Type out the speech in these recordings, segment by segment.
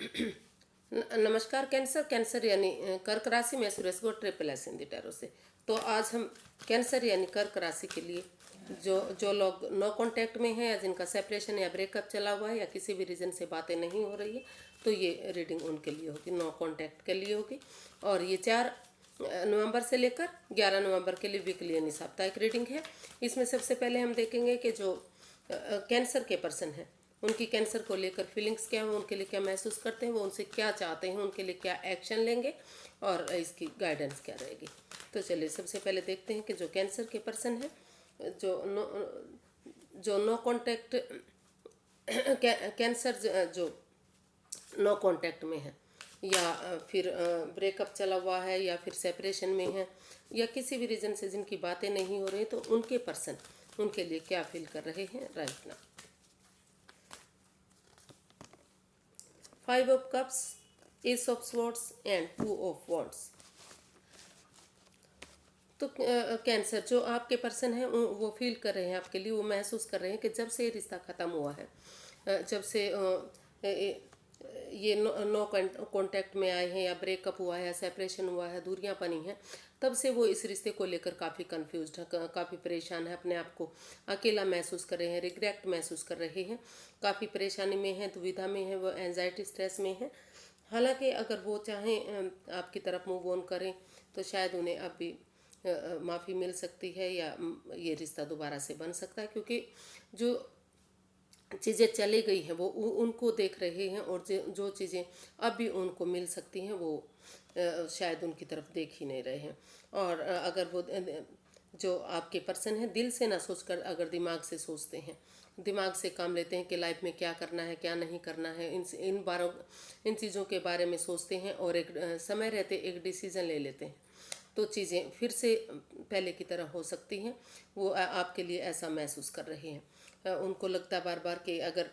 नमस्कार cancer. Cancer यानी कर्क राशि में सुरेश गो ट्रिपल एस हिंदी टैरो से। तो आज हम कैंसर यानी कर्क राशि के लिए जो जो लोग नो कांटेक्ट में हैं या जिनका सेपरेशन या ब्रेकअप चला हुआ है या किसी भी रीज़न से बातें नहीं हो रही है, तो ये रीडिंग उनके लिए होगी, नो कांटेक्ट के लिए होगी। और ये 4 नवंबर से लेकर 11 नवंबर के लिए वीकली यानी साप्ताहिक रीडिंग है। इसमें सबसे पहले हम देखेंगे कि जो कैंसर के पर्सन हैं उनकी कैंसर को लेकर फीलिंग्स क्या है, उनके लिए क्या महसूस करते हैं, वो उनसे क्या चाहते हैं, उनके लिए क्या एक्शन लेंगे और इसकी गाइडेंस क्या रहेगी। तो चलिए सबसे पहले देखते हैं कि जो कैंसर के पर्सन हैं जो नो कॉन्टैक्ट कैंसर जो नो कांटेक्ट में है या फिर ब्रेकअप चला हुआ है या फिर सेपरेशन में है या किसी भी रीज़न से जिनकी बातें नहीं हो रही, तो उनके पर्सन उनके लिए क्या फील कर रहे हैं right now. 5 of cups, Ace of swords and 2 of wands। तो कैंसर जो आपके पर्सन है वो फील कर रहे हैं आपके लिए, वो महसूस कर रहे हैं कि जब से ये रिश्ता ख़त्म हुआ है, जब से ये नो कांटेक्ट में आए हैं या ब्रेकअप हुआ है, सेपरेशन हुआ है, दूरियां बनी हैं, तब से वो इस रिश्ते को लेकर काफ़ी कंफ्यूज्ड है, काफ़ी परेशान है, अपने आप को अकेला महसूस कर रहे हैं, रिग्रेट महसूस कर रहे हैं, काफ़ी परेशानी में है, दुविधा में है, वो एंजाइटी स्ट्रेस में है। हालांकि अगर वो चाहें आपकी तरफ मूव ऑन करें तो शायद उन्हें अब भी माफ़ी मिल सकती है या ये रिश्ता दोबारा से बन सकता है, क्योंकि जो चीज़ें चली गई हैं वो उनको देख रहे हैं और जो चीज़ें अब भी उनको मिल सकती हैं वो शायद उनकी तरफ देख ही नहीं रहे हैं। और अगर वो जो आपके पर्सन हैं दिल से ना सोचकर अगर दिमाग से सोचते हैं, दिमाग से काम लेते हैं कि लाइफ में क्या करना है क्या नहीं करना है, इन चीज़ों के बारे में सोचते हैं और एक समय रहते एक डिसीज़न ले लेते हैं, तो चीज़ें फिर से पहले की तरह हो सकती हैं। वो आपके लिए ऐसा महसूस कर रहे हैं। उनको लगता है बार बार कि अगर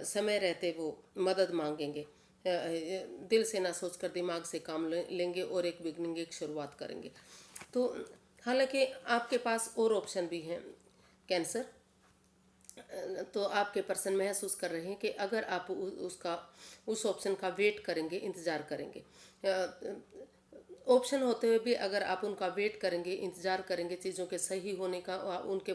समय रहते वो मदद मांगेंगे, दिल से ना सोचकर दिमाग से काम लेंगे और एक बिगनिंग एक शुरुआत करेंगे। तो हालांकि आपके पास और ऑप्शन भी हैं कैंसर। तो आपके पर्सन महसूस कर रहे हैं कि अगर आप उस ऑप्शन का वेट करेंगे, इंतज़ार करेंगे, ऑप्शन होते हुए भी अगर आप उनका वेट करेंगे, इंतज़ार करेंगे चीज़ों के सही होने का, उनके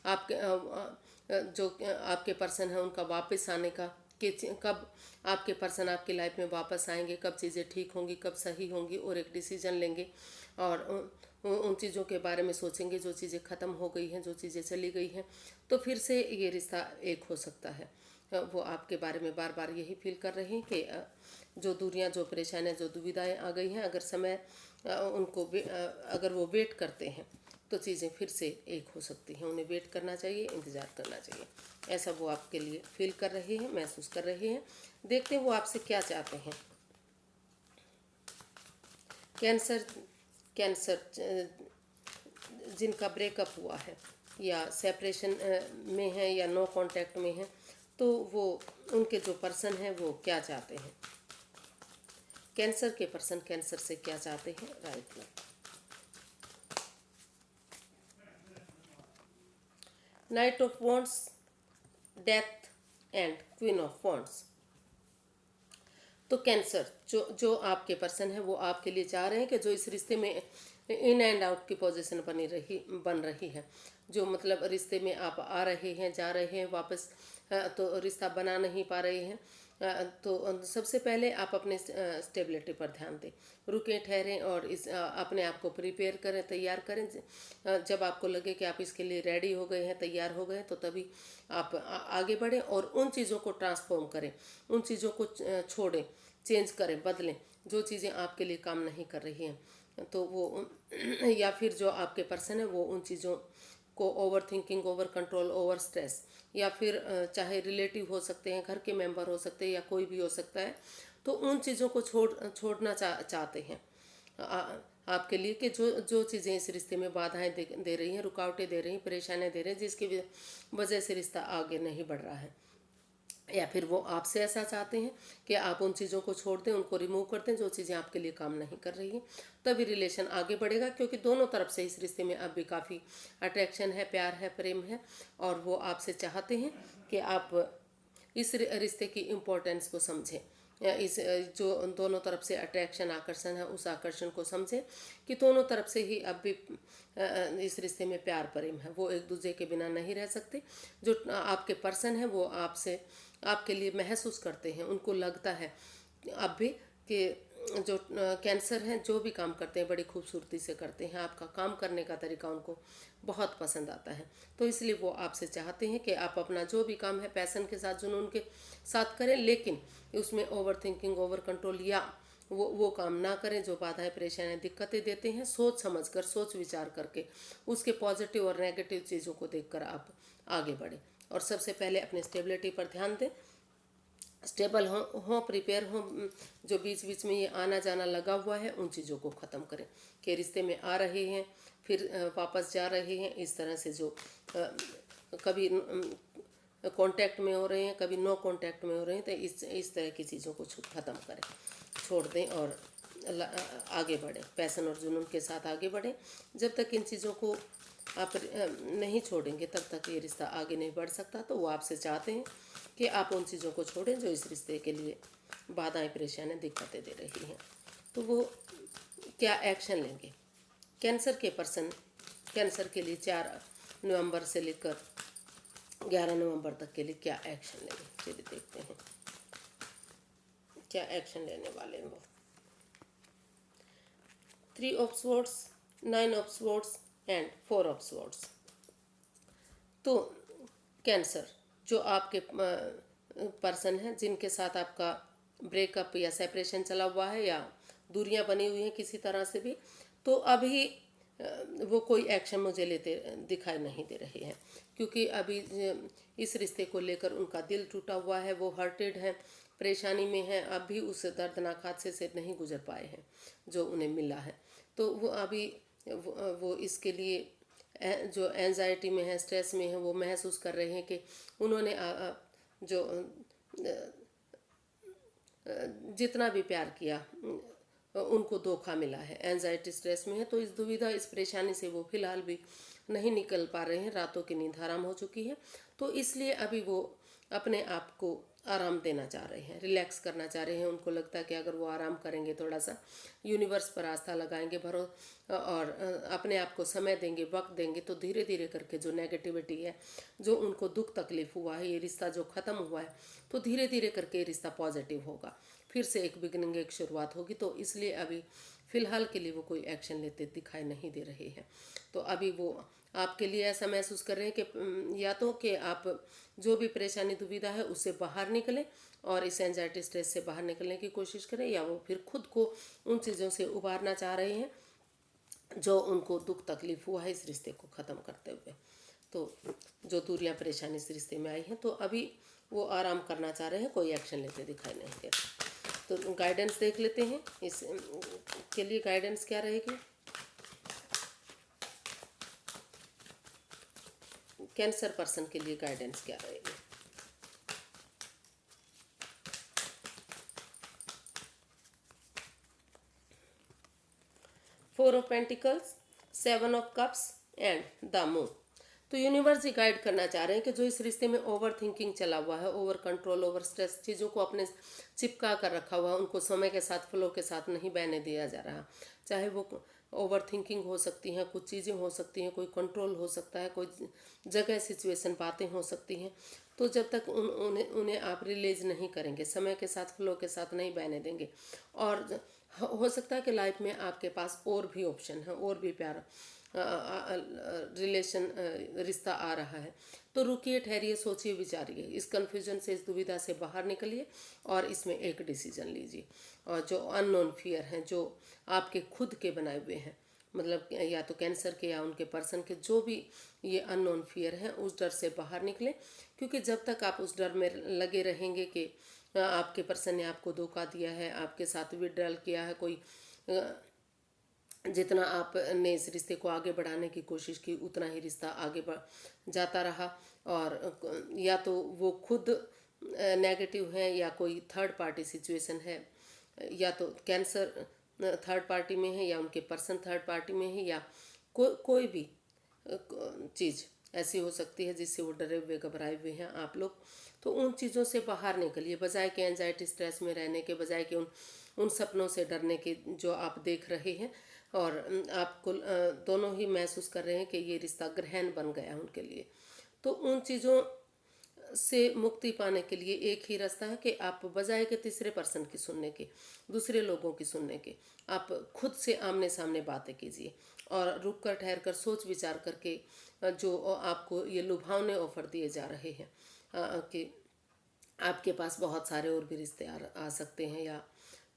आपके जो आपके पर्सन है उनका वापस आने का, कि कब आपके पर्सन आपकी लाइफ में वापस आएंगे, कब चीज़ें ठीक होंगी, कब सही होंगी और एक डिसीजन लेंगे और उन चीज़ों के बारे में सोचेंगे जो चीज़ें ख़त्म हो गई हैं, जो चीज़ें चली गई हैं, तो फिर से ये रिश्ता एक हो सकता है। वो आपके बारे में बार बार यही फील कर रहे हैं कि जो दूरियां, जो परेशानियां, जो दुविधाएं आ गई हैं, अगर समय अगर वो वेट करते हैं तो चीज़ें फिर से एक हो सकती हैं। उन्हें वेट करना चाहिए, इंतज़ार करना चाहिए, ऐसा वो आपके लिए फील कर रहे हैं, महसूस कर रहे हैं। देखते हैं वो आपसे क्या चाहते हैं। कैंसर कैंसर जिनका ब्रेकअप हुआ है या सेपरेशन में है या नो कांटेक्ट में है, तो वो उनके जो पर्सन हैं वो क्या चाहते हैं। कैंसर के पर्सन कैंसर से क्या चाहते हैं right now. Night of wands, death and queen of wands. तो कैंसर जो आपके पर्सन है वो आपके लिए चाह रहे हैं कि जो इस रिश्ते में इन एंड आउट की पोजीशन बन रही है, जो मतलब रिश्ते में आप आ रहे हैं, जा रहे हैं, वापस तो रिश्ता बना नहीं पा रहे हैं, तो सबसे पहले आप अपने स्टेबिलिटी पर ध्यान दें, रुकें, ठहरें और अपने आप को प्रिपेयर करें, तैयार करें। जब आपको लगे कि आप इसके लिए रेडी हो गए हैं, तैयार हो गए, तो तभी आप आगे बढ़ें और उन चीज़ों को ट्रांसफॉर्म करें, उन चीज़ों को छोड़ें, चेंज करें, बदलें जो चीज़ें आपके लिए काम नहीं कर रही हैं। तो वो या फिर जो आपके पर्सन है वो उन चीज़ों को over thinking, over control, over stress, या फिर चाहे रिलेटिव हो सकते हैं, घर के मेंबर हो सकते हैं या कोई भी हो सकता है, तो उन चीज़ों को छोड़ना चाहते हैं आपके लिए, कि जो चीज़ें इस रिश्ते में बाधाएं दे रही हैं, रुकावटें दे रही हैं, परेशानियां दे रही हैं, जिसकी वजह से रिश्ता आगे नहीं बढ़ रहा है। या फिर वो आपसे ऐसा चाहते हैं कि आप उन चीज़ों को छोड़ दें, उनको रिमूव कर दें जो चीज़ें आपके लिए काम नहीं कर रही हैं, तभी रिलेशन आगे बढ़ेगा। क्योंकि दोनों तरफ से इस रिश्ते में अब भी काफ़ी अट्रैक्शन है, प्यार है, प्रेम है और वो आपसे चाहते हैं कि आप इस रिश्ते की इम्पोर्टेंस को समझें, इस जो दोनों तरफ से अट्रैक्शन आकर्षण है उस आकर्षण को समझें कि दोनों तरफ से ही अब भी इस रिश्ते में प्यार प्रेम है, वो एक दूसरे के बिना नहीं रह सकते। जो आपके पर्सन है वो आपसे आपके लिए महसूस करते हैं, उनको लगता है अब भी कि जो कैंसर हैं जो भी काम करते हैं बड़ी खूबसूरती से करते हैं, आपका काम करने का तरीका उनको बहुत पसंद आता है। तो इसलिए वो आपसे चाहते हैं कि आप अपना जो भी काम है पैसन के साथ जुनून के साथ करें, लेकिन उसमें ओवर थिंकिंग ओवर कंट्रोल या वो काम ना करें जो बाधाएं परेशानियां दिक्कतें देते हैं। सोच समझ कर सोच विचार करके उसके पॉजिटिव और नेगेटिव चीज़ों को देखकर आप आगे बढ़ें। और सबसे पहले अपने स्टेबिलिटी पर ध्यान दें, स्टेबल हो प्रिपेयर हो। जो बीच बीच में ये आना जाना लगा हुआ है उन चीज़ों को ख़त्म करें कि रिश्ते में आ रहे हैं फिर वापस जा रहे हैं, इस तरह से जो कभी कांटेक्ट में हो रहे हैं कभी नो कांटेक्ट में हो रहे हैं, तो इस तरह की चीज़ों को ख़त्म करें, छोड़ दें और आगे बढ़ें, पैसन और जुनून के साथ आगे बढ़ें। जब तक इन चीज़ों को आप नहीं छोड़ेंगे तब तक ये रिश्ता आगे नहीं बढ़ सकता। तो वो आपसे चाहते हैं कि आप उन चीज़ों को छोड़ें जो इस रिश्ते के लिए बाधाएं परेशानियां दिक्कतें दे रही हैं। तो वो क्या एक्शन लेंगे? कैंसर के पर्सन कैंसर के लिए 4 नवंबर से लेकर 11 नवंबर तक के लिए क्या एक्शन लेंगे, चलिए देखते हैं क्या एक्शन लेने वाले हैं वो। 3 of swords, 9 of swords and 4 of swords. तो कैंसर जो आपके पर्सन हैं जिनके साथ आपका ब्रेकअप या सेपरेशन चला हुआ है या दूरियां बनी हुई हैं किसी तरह से भी, तो अभी वो कोई एक्शन मुझे लेते दिखाई नहीं दे रहे हैं, क्योंकि अभी इस रिश्ते को लेकर उनका दिल टूटा हुआ है, वो हर्टेड है, परेशानी में है, अभी उस दर्दनाक हादसे से नहीं गुजर पाए हैं जो उन्हें मिला है। तो वो अभी वो इसके लिए जो एंजाइटी में है, स्ट्रेस में है, वो महसूस कर रहे हैं कि उन्होंने जो जितना भी प्यार किया उनको धोखा मिला है, एंजाइटी स्ट्रेस में है। तो इस दुविधा इस परेशानी से वो फिलहाल भी नहीं निकल पा रहे हैं, रातों की नींद हराम हो चुकी है। तो इसलिए अभी वो अपने आप को आराम देना चाह रहे हैं, रिलैक्स करना चाह रहे हैं। उनको लगता है कि अगर वो आराम करेंगे, थोड़ा सा यूनिवर्स पर आस्था लगाएंगे और अपने आप को समय देंगे, वक्त देंगे, तो धीरे धीरे करके जो नेगेटिविटी है, जो उनको दुख तकलीफ हुआ है, ये रिश्ता जो ख़त्म हुआ है, तो धीरे धीरे करके ये रिश्ता पॉजिटिव होगा, फिर से एक बिगनिंग, एक शुरुआत होगी। तो इसलिए अभी फ़िलहाल के लिए वो कोई एक्शन लेते दिखाई नहीं दे रहे हैं। तो अभी वो आपके लिए ऐसा महसूस कर रहे हैं कि या तो कि आप जो भी परेशानी दुविधा है उससे बाहर निकलें और इस एंजाइटी स्ट्रेस से बाहर निकलने की कोशिश करें, या वो फिर खुद को उन चीज़ों से उबारना चाह रहे हैं जो उनको दुख तकलीफ हुआ है इस रिश्ते को ख़त्म करते हुए। तो जो दूरियां परेशानी इस रिश्ते में आई हैं, तो अभी वो आराम करना चाह रहे हैं, कोई एक्शन लेते दिखाई नहीं दे रहा। तो गाइडेंस देख लेते हैं, इस के लिए गाइडेंस क्या रहेगी। कैंसर पर्सन के लिए गाइडेंस क्या रहेगी। Four of pentacles, 7 of cups and the moon. तो यूनिवर्स ही गाइड करना चाह रहे हैं कि जो इस रिश्ते में ओवर थिंकिंग चला हुआ है, ओवर कंट्रोल, ओवर स्ट्रेस, चीज़ों को अपने चिपका कर रखा हुआ है, उनको समय के साथ फ्लो के साथ नहीं बहने दिया जा रहा। चाहे वो ओवर थिंकिंग हो सकती हैं, कुछ चीज़ें हो सकती हैं, कोई कंट्रोल हो सकता है, कोई जगह सिचुएशन बातें हो सकती हैं। तो जब तक उन्हें आप रिलीज नहीं करेंगे, समय के साथ फ्लो के साथ नहीं बहने देंगे, और हो सकता है कि लाइफ में आपके पास और भी ऑप्शन है, और भी प्यार रिलेशन रिश्ता आ रहा है। तो रुकिए, ठहरिए, सोचिए, विचारिए, इस कन्फ्यूजन से, इस दुविधा से बाहर निकलिए और इसमें एक डिसीजन लीजिए। और जो अननोन फियर हैं, जो आपके खुद के बनाए हुए हैं, मतलब या तो कैंसर के या उनके पर्सन के, जो भी ये अननोन फियर हैं, उस डर से बाहर निकलें। क्योंकि जब तक आप उस डर में लगे रहेंगे कि आपके पर्सन ने आपको धोखा दिया है, आपके साथ विड्रॉल किया है, कोई जितना आपने इस रिश्ते को आगे बढ़ाने की कोशिश की उतना ही रिश्ता आगे बढ़ जाता रहा, और या तो वो खुद नेगेटिव है या कोई थर्ड पार्टी सिचुएशन है, या तो कैंसर थर्ड पार्टी में है या उनके पर्सन थर्ड पार्टी में है, या कोई भी चीज़ ऐसी हो सकती है जिससे वो डरे हुए घबराए हुए हैं आप लोग। तो उन चीज़ों से बाहर निकलिए, बजाय कि एंजाइटी स्ट्रेस में रहने के, बजाय कि उन उन सपनों से डरने के जो आप देख रहे हैं, और आपको दोनों ही महसूस कर रहे हैं कि ये रिश्ता ग्रहण बन गया है उनके लिए। तो उन चीज़ों से मुक्ति पाने के लिए एक ही रास्ता है कि आप बजाय के तीसरे पर्सन की सुनने के, दूसरे लोगों की सुनने के, आप खुद से आमने सामने बातें कीजिए और रुक कर ठहर कर सोच विचार करके जो आपको ये लुभावने ऑफर दिए जा रहे हैं कि आपके पास बहुत सारे और भी रिश्ते आ सकते हैं या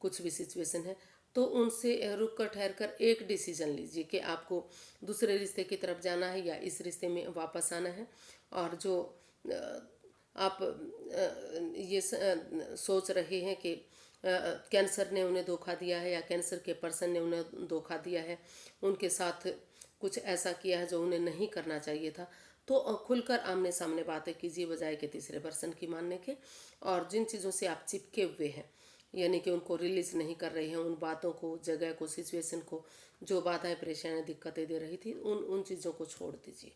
कुछ भी सिचुएशन है, तो उनसे रुक कर ठहर कर एक डिसीजन लीजिए कि आपको दूसरे रिश्ते की तरफ जाना है या इस रिश्ते में वापस आना है। और जो आप ये सोच रहे हैं कि कैंसर ने उन्हें धोखा दिया है या कैंसर के पर्सन ने उन्हें धोखा दिया है, उनके साथ कुछ ऐसा किया है जो उन्हें नहीं करना चाहिए था, तो खुलकर आमने सामने बातें कीजिए बजाय के तीसरे पर्सन की मानने के। और जिन चीज़ों से आप चिपके हुए हैं, यानी कि उनको रिलीज नहीं कर रहे हैं, उन बातों को, जगह को, सिचुएशन को, जो बाधाएं परेशानियां दिक्कतें दे रही थी, उन उन चीज़ों को छोड़ दीजिए।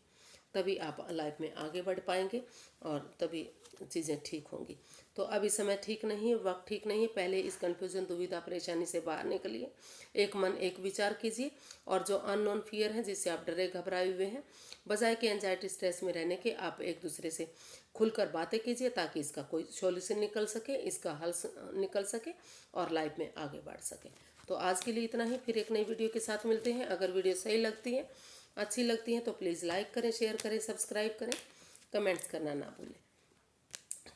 तभी आप लाइफ में आगे बढ़ पाएंगे और तभी चीज़ें ठीक होंगी। तो अभी समय ठीक नहीं है, वक्त ठीक नहीं है, पहले इस कन्फ्यूजन, दुविधा, परेशानी से बाहर निकलिए, एक मन एक विचार कीजिए। और जो अननोन फियर है जिससे आप डरे घबराए हुए हैं, बजाय के एंजाइटी स्ट्रेस में रहने के, आप एक दूसरे से खुलकर बातें कीजिए ताकि इसका कोई सॉल्यूशन निकल सके, इसका हल निकल सके और लाइफ में आगे बढ़ सके। तो आज के लिए इतना ही, फिर एक नई वीडियो के साथ मिलते हैं। अगर वीडियो सही लगती है, अच्छी लगती है, तो प्लीज़ लाइक करें, शेयर करें, सब्सक्राइब करें, कमेंट्स करना ना भूलें,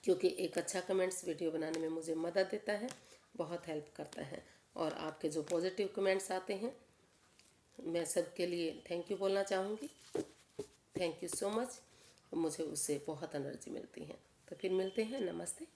क्योंकि एक अच्छा कमेंट्स वीडियो बनाने में मुझे मदद देता है, बहुत हेल्प करता है। और आपके जो पॉजिटिव कमेंट्स आते हैं, मैं सबके लिए थैंक यू बोलना चाहूँगी। थैंक यू सो मच, मुझे उससे बहुत एनर्जी मिलती है। तो फिर मिलते हैं, नमस्ते।